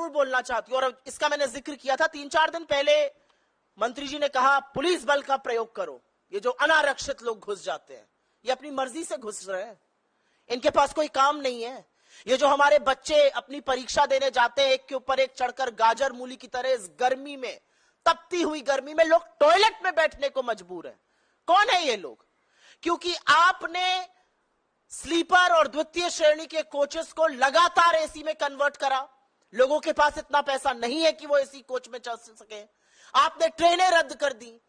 जरूर बोलना चाहती हूं, और इसका मैंने जिक्र किया था 3-4 दिन पहले। मंत्री जी ने कहा पुलिस बल का प्रयोग करो। ये जो अनारक्षित लोग घुस जाते हैं, ये अपनी मर्जी से घुस रहे हैं, इनके पास कोई काम नहीं है। ये जो हमारे बच्चे अपनी परीक्षा देने जाते हैं, एक के ऊपर एक चढ़कर गाजर मूली की तरह इस गर्मी में, तपती हुई गर्मी में लोग टॉयलेट में बैठने को मजबूर हैं। कौन है ये लोग? क्योंकि आपने स्लीपर और द्वितीय श्रेणी के कोचेस को लगातार एसी में कन्वर्ट करा। लोगों के पास इतना पैसा नहीं है कि वो एसी कोच में चल सके। आपने ट्रेनें रद्द कर दी,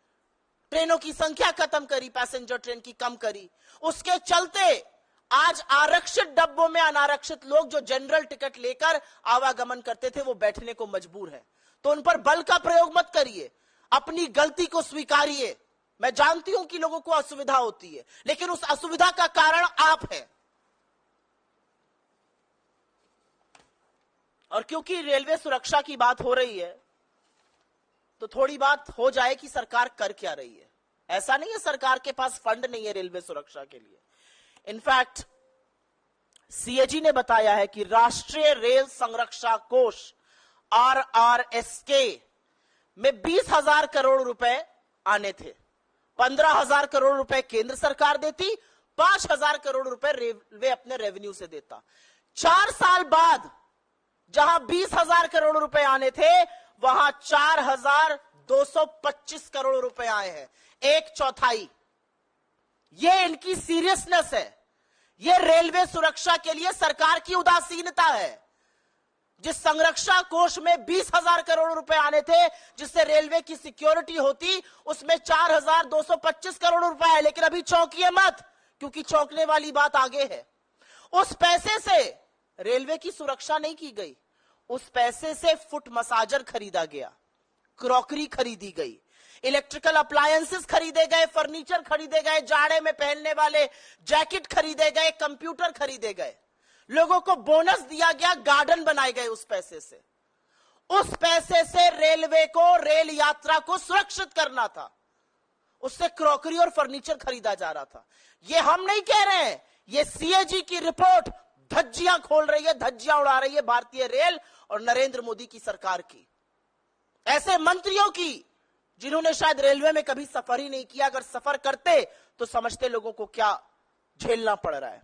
ट्रेनों की संख्या खत्म करी, पैसेंजर ट्रेन की कम करी। उसके चलते आज आरक्षित डब्बों में अनारक्षित लोग जो जनरल टिकट लेकर आवागमन करते थे वो बैठने को मजबूर है। तो उन पर बल का प्रयोग मत करिए, अपनी गलती को स्वीकारिए। मैं जानती हूं कि लोगों को असुविधा होती है, लेकिन उस असुविधा का कारण आप हैं। और क्योंकि रेलवे सुरक्षा की बात हो रही है, तो थोड़ी बात हो जाए कि सरकार कर क्या रही है। ऐसा नहीं है सरकार के पास फंड नहीं है रेलवे सुरक्षा के लिए। इनफैक्ट सीएजी ने बताया है कि राष्ट्रीय रेल संरक्षा कोष RRSK में 20,000 करोड़ रुपए आने थे। 15,000 करोड़ रुपए केंद्र सरकार देती, 5,000 करोड़ रुपए रेलवे अपने रेवेन्यू से देता। 4 साल बाद जहां 20,000 करोड़ रुपए आने थे, वहां 4,225 करोड़ रुपए आए हैं, 1/4। ये इनकी सीरियसनेस है। ये रेलवे सुरक्षा के लिए सरकार की उदासीनता है। जिस संरक्षा कोष में 20,000 करोड़ रुपए आने थे, जिससे रेलवे की सिक्योरिटी होती, उसमें 4,225 करोड़ रुपए है। लेकिन अभी चौंकिए मत, क्योंकि चौंकने वाली बात आगे है। उस पैसे से रेलवे की सुरक्षा नहीं की गई, उस पैसे से फुट मसाजर खरीदा गया, क्रॉकरी खरीदी गई, इलेक्ट्रिकल अप्लायंसेस खरीदे गए, फर्नीचर खरीदे गए, जाड़े में पहनने वाले जैकेट खरीदे गए, कंप्यूटर खरीदे गए, लोगों को बोनस दिया गया, गार्डन बनाए गए उस पैसे से। उस पैसे से रेलवे को रेल यात्रा को सुरक्षित करना था, उससे क्रॉकरी और फर्नीचर खरीदा जा रहा था। ये हम नहीं कह रहे हैं, ये सीएजी की रिपोर्ट धज्जियां खोल रही है, धज्जियां उड़ा रही है भारतीय रेल और नरेंद्र मोदी की सरकार की। ऐसे मंत्रियों की जिन्होंने शायद रेलवे में कभी सफर ही नहीं किया। अगर सफर करते तो समझते लोगों को क्या झेलना पड़ रहा है।